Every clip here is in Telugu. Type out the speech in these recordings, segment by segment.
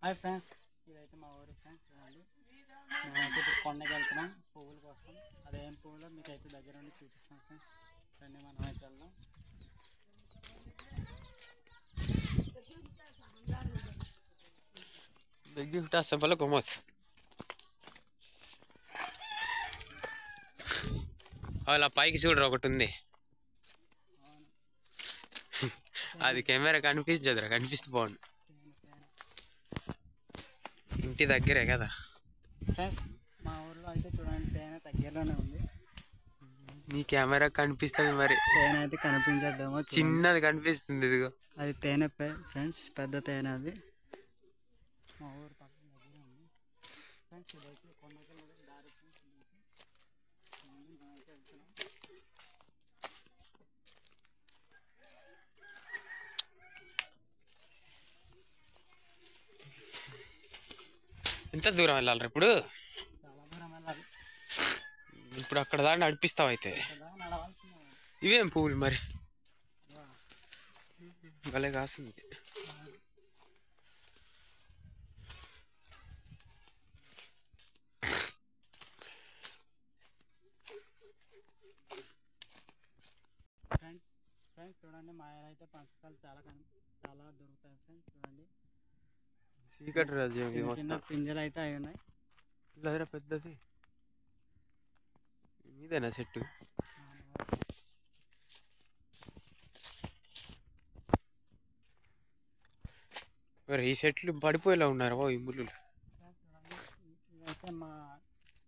హాయ్ ఫ్రెండ్స్, ఇదైతే మా ఊరి ఫ్రెండ్స్. చూడండి, మేమైతే ఇప్పుడు కొండకి వెళ్తున్నాం పువ్వుల కోసం. అదేం పువ్వులో మీకు అయితే దగ్గర ఉండి చూపిస్తాం ఫ్రెండ్స్. రండి, మనం అయితే వెళ్దాం. Begin sebala gomat. అలా పైకి చూడరు ఒకటి ఉంది. అది కెమెరా కనిపించదురా, కనిపిస్తే బాగుండు. ఇంటి దగ్గరే కదా ఫ్రెండ్స్. మా ఊర్లో అయితే చూడండి, తేనె దగ్గరలోనే ఉంది. నీ కెమెరా కనిపిస్తుంది, మరి తేనె అయితే కనిపించద్దేమో, చిన్నది కనిపిస్తుంది. ఇదిగో అది తేనె ఫ్రెండ్స్, పెద్ద తేనె అది. మా ఊరు పక్కన దగ్గర ఉంది ఫ్రెండ్స్. ఇదైతే కొండకి దారి ఫ్రెండ్స్. మేమైతే వెళ్తున్నాం. ఎంత దూరం వెళ్ళాలి ఇప్పుడు? చాలా దూరం వెళ్ళాలి. ఇప్పుడు అక్కడ దాకా నడిపిస్తావు అయితే. నడవాల్సిందే. ఇవేం పువ్వులు మరి, భలే కాస్తుంది. ఫ్రెండ్స్ చూడండి, మా ఆయన అయితే పంచకాలు చాలా దొరుకుతాయి ఫ్రెండ్స్. చూడండి, చీకటి రాజ్యం చిన్న చిన్న పింజలు అయితే అవి ఉన్నాయి. ఇలా పెద్దది మీదేనా చెట్టు? మరి ఈ చెట్లు పడిపోయేలా ఉన్నారు ఈ ముళ్ళు. ఇదైతే మా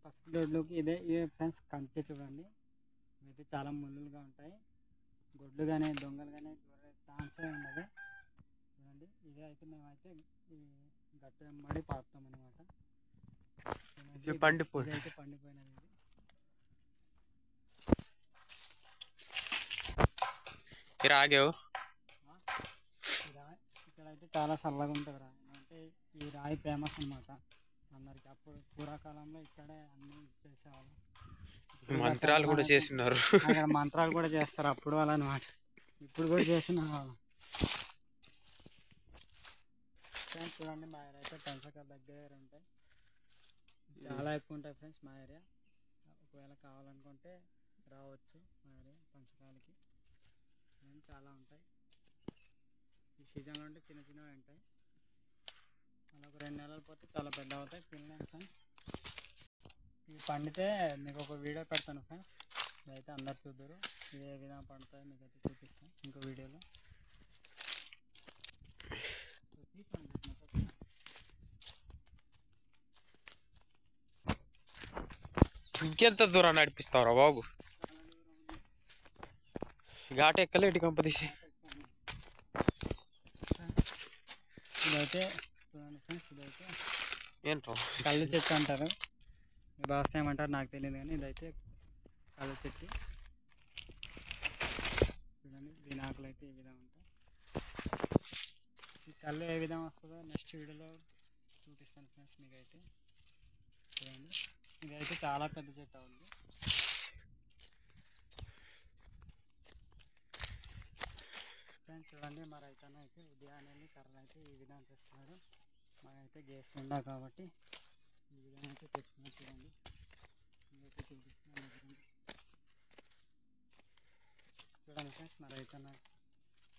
పసుపు దొడ్లోకి ఇదే ఫ్రెండ్స్ కంచె. చూడండి, ఇవైతే చాలా ముళ్ళుగా ఉంటాయి. గొడ్లు కానీ దొంగలు కానీ ఛాన్సే ఉండదు. చూడండి, ఇదే అయితే మేమైతే ఈ గట్టు వెంబడి పాకుతాం అనమాట. పండిపోయి అయితే పండిపోయినది ఇది. రాగావు ఇక్కడైతే చాలా చల్లగా ఉంటుంది రాయి. అంటే ఈ రాయి ఫేమస్ అనమాట అందరికి. అప్పుడు పూర్వకాలంలో ఇక్కడే అన్ని చేసేవాళ్ళు. మంత్రాలు కూడా చేస్తున్నారు. అక్కడ మంత్రాలు కూడా చేస్తారు అప్పుడు అలా అనమాట. ఇప్పుడు కూడా చేసిన వాళ్ళు. చూడండి, మా ఏరియా అయితే పంచకాల దగ్గర ఉంటాయి. చాలా ఎక్కువ ఉంటాయి ఫ్రెండ్స్ మా ఏరియా. ఒకవేళ కావాలనుకుంటే రావచ్చు మా ఏరియా పంచకాలకి. చాలా ఉంటాయి. ఈ సీజన్లో ఉంటే చిన్న చిన్నవి ఉంటాయి. అలా ఒక 2 నెలలు పోతే చాలా పెద్ద అవుతాయి పిల్లలు ఫ్రెండ్స్. ఇవి పండితే మీకు ఒక వీడియో పెడతాను ఫ్రెండ్స్. ఇదైతే అందరు చూద్దరు. ఇది ఏ విధంగా పండుతాయో మీకు అయితే చూపిస్తాను ఇంకో వీడియోలో. ఇంకెంత దూరం నడిపిస్తావురా బాబు? ఘాట్ ఎక్కలేటి కంపదీసి. ఇదైతే చూడండి ఫ్రెండ్స్, ఇదైతే ఏంటో కళ్ళు చెట్టు అంటారు. మీ భాష ఏమంటారు నాకు తెలియదు, కానీ ఇదైతే కళ్ళు చెట్టు. చూడండి, దీని ఆకులు అయితే ఈ విధంగా ఉంటాయి. ఈ కళ్ళు ఏ విధంగా వస్తుందో నెక్స్ట్ వీడియోలో చూపిస్తాను ఫ్రెండ్స్ మీకైతే. చూడండి, ఇదైతే చాలా పెద్ద చెట్టు అవుతుంది ఫ్రెండ్స్. చూడండి, మా రైతన్న అయితే ఉదయాన్నే కర్రలు అయితే ఈ విధంగా తెస్తున్నారు. మాకైతే గ్యాస్ ఉండా కాబట్టి ఈ విధంగా అయితే తెచ్చుకున్నారు. చూడండి, ఇదైతే చూపిస్తున్నాను. చూడండి ఫ్రెండ్స్, మా రైతన్న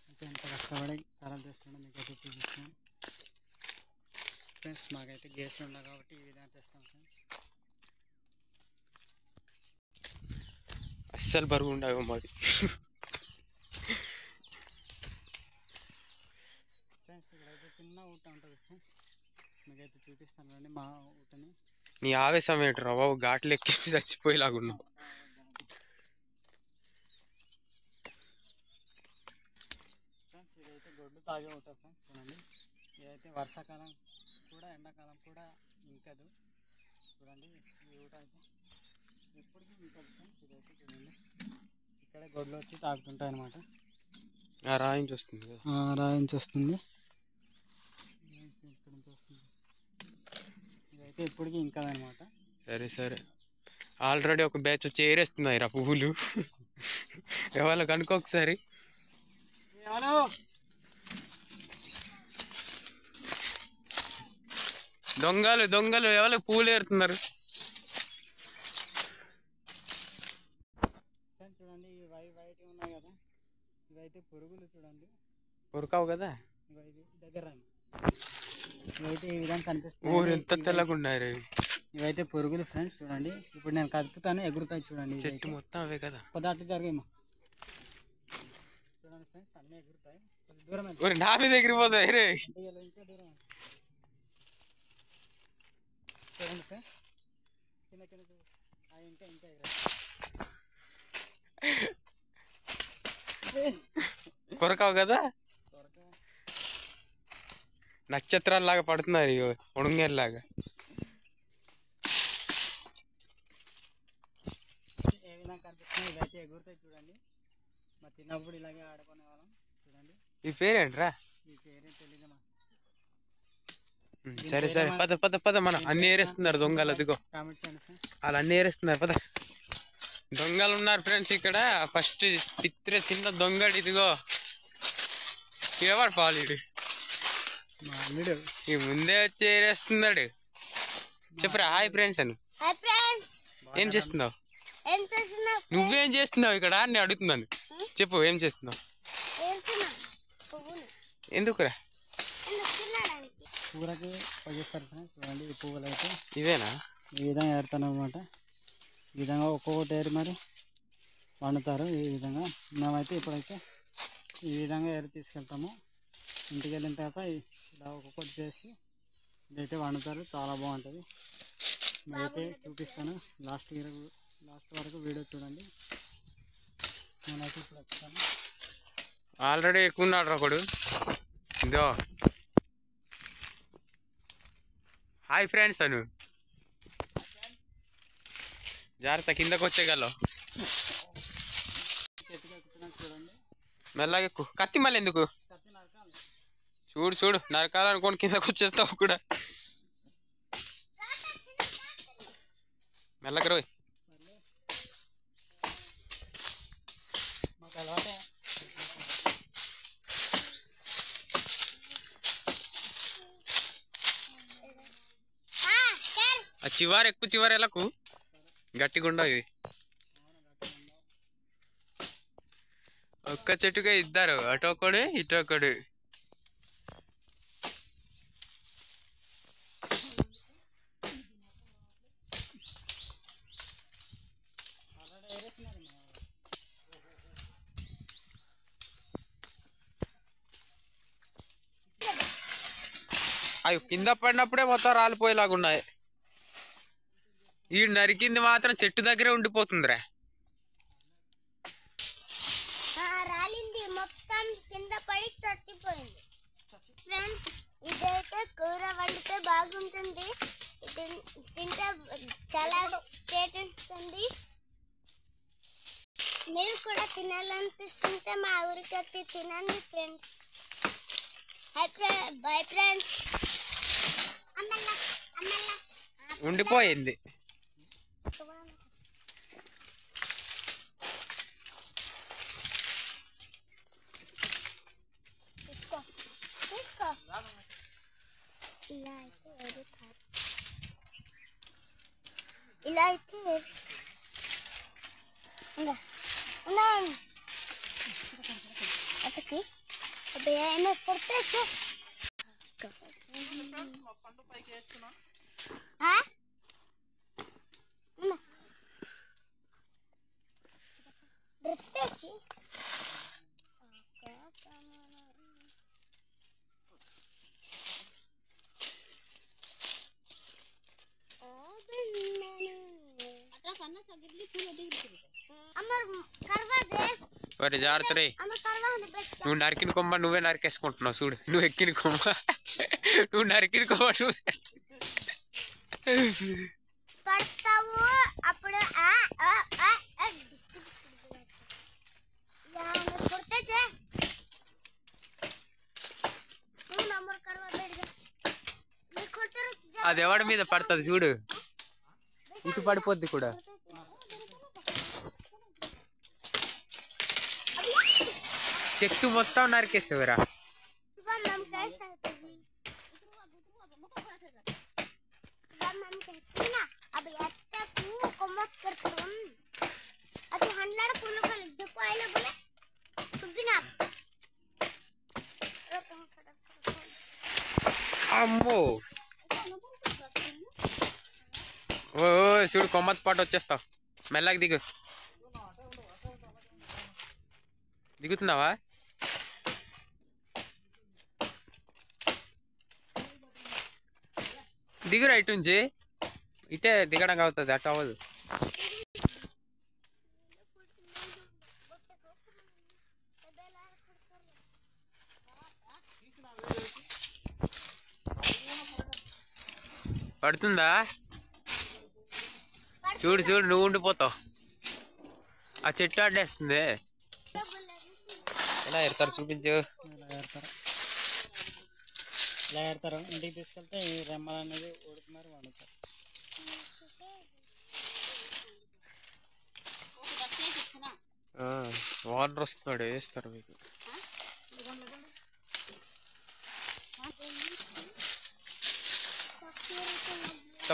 అయితే ఎంత కష్టపడి కర్రలు తెస్తున్నాడో మీకైతే చూపిస్తున్నాను ఫ్రెండ్స్. మాకైతే గ్యాస్లు ఉండా కాబట్టి ఈ విధంగా తెస్తాం ఫ్రెండ్స్. అస్సలు బరువు ఉండవు మాది ఫ్రెండ్స్. ఇక్కడైతే చిన్న ఊట ఉంటుంది ఫ్రెండ్స్, మీకైతే చూపిస్తాను రండి మా ఊటని. నీ ఆవేశం ఏంటరా బాబు? ఘాట్లు ఎక్కేసి చచ్చిపోయేలాగున్నావు. ఫ్రెండ్స్, ఇదైతే గొడ్లు తాగే ఊట ఫ్రెండ్స్. చూడండి, ఇదైతే వర్షాకాలం కూడా ఎండాకాలం కూడా ఇంకదు. చూడండి, ఈ ఊట అయితే ఎప్పటికీ ఇంకదు ఫ్రెండ్స్. ఇదైతే చూడండి, ఇక్కడే గొడ్లు వచ్చి తాగుతుంటాయి అన్నమాట. రాయించి వస్తుంది కదా, రాయించి వస్తుంది. ఇదైతే ఇప్పటికీ ఇంకదనమాట. సరే సరే, ఆల్రెడీ ఒక బ్యాచ్ వచ్చి ఏరేస్తున్నాయి రా పువ్వులు. ఎవరు కనుక్కో ఒకసారి. దొంగలు దొంగలు ఎవరు పూలు ఏరుతున్నారు? చూడండి ఇవి వైట్ ఉన్నాయి కదా, ఇవైతే పురుగులు. చూడండి ఉరకావు కదా, దగ్గర ఇవైతే ఈ విధంగా కనిపిస్తుంది. ఊరు ఎంత తెల్లగా ఉన్నారు. ఇవైతే పురుగులు ఫ్రెండ్స్. చూడండి ఇప్పుడు నేను కదుపుతాను, ఎగురుతాయి. చూడండి చెట్టు మొత్తం అవే కదా. పొదాట్లు జరిగేమో చూడండి ఫ్రెండ్స్, అన్నీ ఎగురుతాయి. కొంచెం దూరం నా మీద ఎగిరిపోతాయి రే. ఇంకా దూరం చూడండి ఫ్రెండ్స్, కింద కింద ఇంకా ఇంకా కొరకావు కదా, నక్షత్రాల్లాగా పడుతున్నారు ఉణంగేలాగా. ఏ విధంగా కనిపిస్తున్నాయి ఇవైతే ఎగురుతాయి. చూడండి మా చిన్నప్పుడు ఇలాగే ఆడుకునే వాళ్ళం. చూడండి ఈ పేరేంట్రా? ఈ పేరే తెలీదమ్మా. సరే సరే పద పద పద. మనం అన్ని ఏరేస్తున్నారు దొంగలు. అదిగో కామెంట్ చేయండి ఫ్రెండ్స్. వాళ్ళు అన్ని ఏరేస్తున్నారు. పద. దొంగలు ఉన్నారు ఫ్రెండ్స్ ఇక్కడ. ఫస్ట్ చిన్న దొంగడు ఇదిగో ఎవడు పాలీడు ఈ ముందే వచ్చి ఏరేస్తున్నాడు. చెప్పురా హాయ్ ఫ్రెండ్స్ అని. ఏం చేస్తున్నావు? నువ్వేం చేస్తున్నావు ఇక్కడ అని అడుగుతున్నాను. చెప్పు ఏం చేస్తున్నావు? ఎందుకురా? కూరకి పగిస్తారు ఫ్రెండ్స్. చూడండి ఈ పువ్వులు అయితే ఇవేనా? ఈ విధంగా ఏరుతాను అనమాట. ఈ విధంగా ఒక్కొక్కటి ఏరి మరి వండుతారు. ఈ విధంగా మేమైతే ఇప్పుడైతే ఈ విధంగా ఏరి తీసుకెళ్తాము. ఇంటికి వెళ్ళిన తర్వాత ఇలా ఒక్కొక్కటి చేసి ఇదైతే వండుతారు. చాలా బాగుంటుంది. నేనైతే చూపిస్తాను. లాస్ట్ వరకు వీడియో చూడండి. నేనైతే ఇప్పుడు వచ్చాను. ఆల్రెడీ ఎక్కువ ఉన్నాడు ఒకడు. ఇదో హాయ్ ఫ్రెండ్స్ అను. జాగ్రత్త కిందకు వచ్చేయగలవు. చూడండి మెల్లగా ఎక్కువ. కత్తి మళ్ళీ ఎందుకు? చూడు చూడు నరకాలనుకోని కిందకు వచ్చేస్తావు కూడా. మెల్లగా రోయ్. మాకు అలవాటే. ఆ చివరి ఎక్కువ చివరి ఎలాకు గట్టిగా ఉండవు ఇది. ఒక్క చెట్టుగా ఇద్దరు, అటు ఒకడు ఇటు ఒకడు. అవి కింద పడినప్పుడే మొత్తం రాలిపోయేలాగా ఉన్నాయి. ఈ నరికింది మాత్రం చెట్టు దగ్గరే ఉండిపోతుందిరా. రాలింది మొత్తం కింద పడి తట్టిపోయింది. ఫ్రెండ్స్ ఇదైతే కూర వండితే బాగుంటుంది. తింటే చాలా టేస్ట్ ఉంది. మీరు కూడా తినాలనిపిస్తుంటే మా ఊరికి వచ్చి తినండి ఫ్రెండ్స్. Bye friends. ఉండిపోయింది. తీసుకో ఇలా అయితే ఎదుగుతారు. ఇలా అయితే అటుకి అయినా కొడితే తెచ్చి మరి జాగ్రత్త రే. నువ్వు నరికిన కొమ్మ నువ్వే నరికేసుకుంటున్నావు చూడు. నువ్వు ఎక్కిన కొమ్మ నువ్వు నరికిన కొమ్మ నువ్వు పడతావు. అప్పుడు అది ఎవడి మీద పడుతుంది చూడు. ఇటు పడిపోద్ది కూడా. చెట్టు మొత్తం నరికేసేవరా. मम्मी कहती ना अब यात्रा तू कोमत करते हम अति हंडलाड़ फूल का देखो आइले बोले सुबिना रतो सड़क అమ్మో ఓ చూడు కొమ్మత్ పాటు వచ్చేస్తావు మెల్లకి దిగుతున్నావా దిగురా ఇటు నుంచి ఇటే దిగడం అవుతుంది అటు అవ్వదు పడుతుందా చూడు చూడు నువ్వు ఉండిపోతావు ఆ చెట్టు అడ్డేస్తుంది ఎలా ఎడతారు చూపించు ఇలా ఏడతారు ఇంటికి తీసుకెళ్తే ఈ రెమ్మలు అనేది ఉడుకున్నారు వండుతారు వాటర్ వస్తున్నాడు వేస్తారు మీకు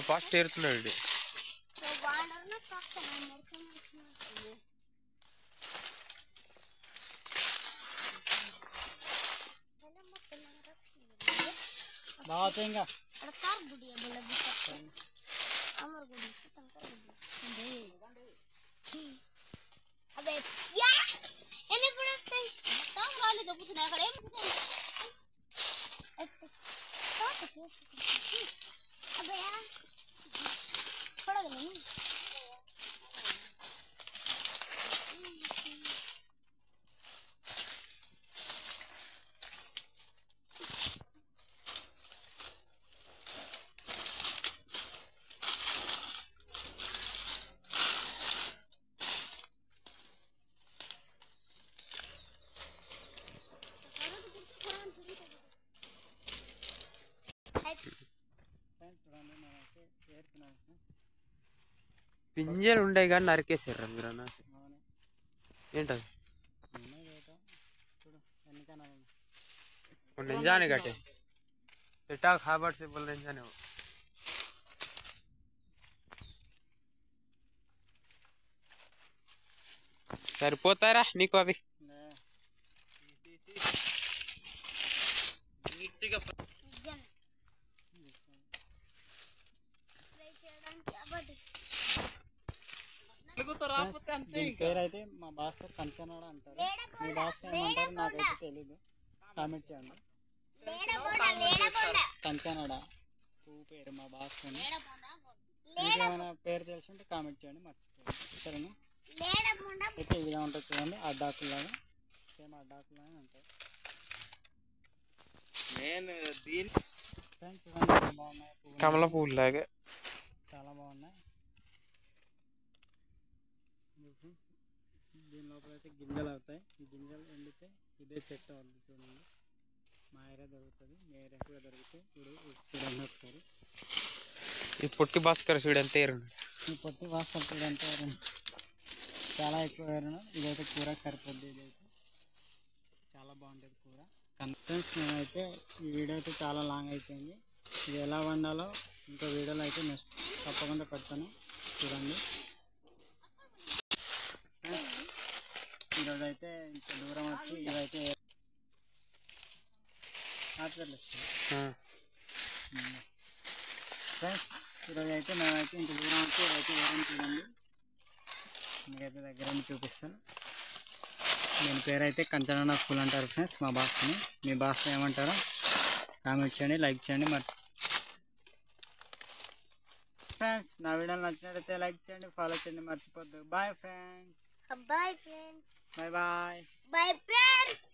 ఫాస్ట్ ఏరుతున్నాడు బాగా ఇంకా అబే యా ఎన్ని కూడా వస్తాయి తాం రాలి దొబ్బుతున్నాయి అక్కడ ఏం అబే యా పడగలని పింజలు ఉండే కానీ నరికేసారు మీరు అన్న ఏంటది నింజానే కట్టే పెట్టా ఖాబర్ से बोल నింజానే సరిపోతారా నీకు అవి దీని పేరు అయితే మా భాషలో కంచనాడ అంటారు మీ భాషలో ఏమంటారు నాకైతే తెలీదు కామెంట్ చేయండి కంచనాడ పువ్వు పేరు మా భాషలో మీకేమైనా పేరు తెలిసి ఉంటే కామెంట్ చేయండి మర్చిపోయింది సరేనా అయితే ఈ విధంగా ఉంటుంది చూడండి అడ్డాకులాగా సేమ్ అడ్డాకులాగా ఉంటాయి ఫ్రెండ్స్ చూడండి చాలా బాగున్నాయి కమల పువ్వు లాగా చాలా బాగున్నాయి దీని లోపల అయితే గింజలు అవుతాయి ఈ గింజలు ఎండితే ఇదే చెట్టు అవుతుంది చూడండి మా ఏరియా దొరుకుతుంది మీ ఏరియా కూడా దొరుకుతాయి చూడండి ఒకసారి ఈ పొట్టి భాస్కర్ చూడు ఎంత ఏరు ఈ పొట్టి భాస్కర్ చూడు ఎంత ఏరు చాలా ఎక్కువ ఏరును ఇదైతే కూర సరిపోద్ది ఇదైతే చాలా బాగుంటుంది కూర ఫ్రెండ్స్ నేనైతే ఈ వీడియో అయితే చాలా లాంగ్ అయిపోయింది ఇది ఎలా వండాలో ఇంకో వీడియోలో అయితే నెక్స్ట్ తప్పకుండా పెడతాను చూడండి ఈరోజు అయితే ఇంత దూరం వచ్చి ఇదైతే ఫ్రెండ్స్ ఈరోజు అయితే మేమైతే ఇంత దూరం వచ్చి ఇదైతే ఏం చూడండి మీకైతే దగ్గర చూపిస్తాను దీని పేరు అయితే కంచనాడ పూలు అంటారు ఫ్రెండ్స్ మా భాషని మీ భాష ఏమంటారో కామెంట్ చేయండి లైక్ చేయండి మరి ఫ్రెండ్స్ నా వీడియోలు నచ్చినట్లయితే లైక్ చేయండి ఫాలో చేయండి మర్చిపోద్దు bye friends bye friends bye bye bye friends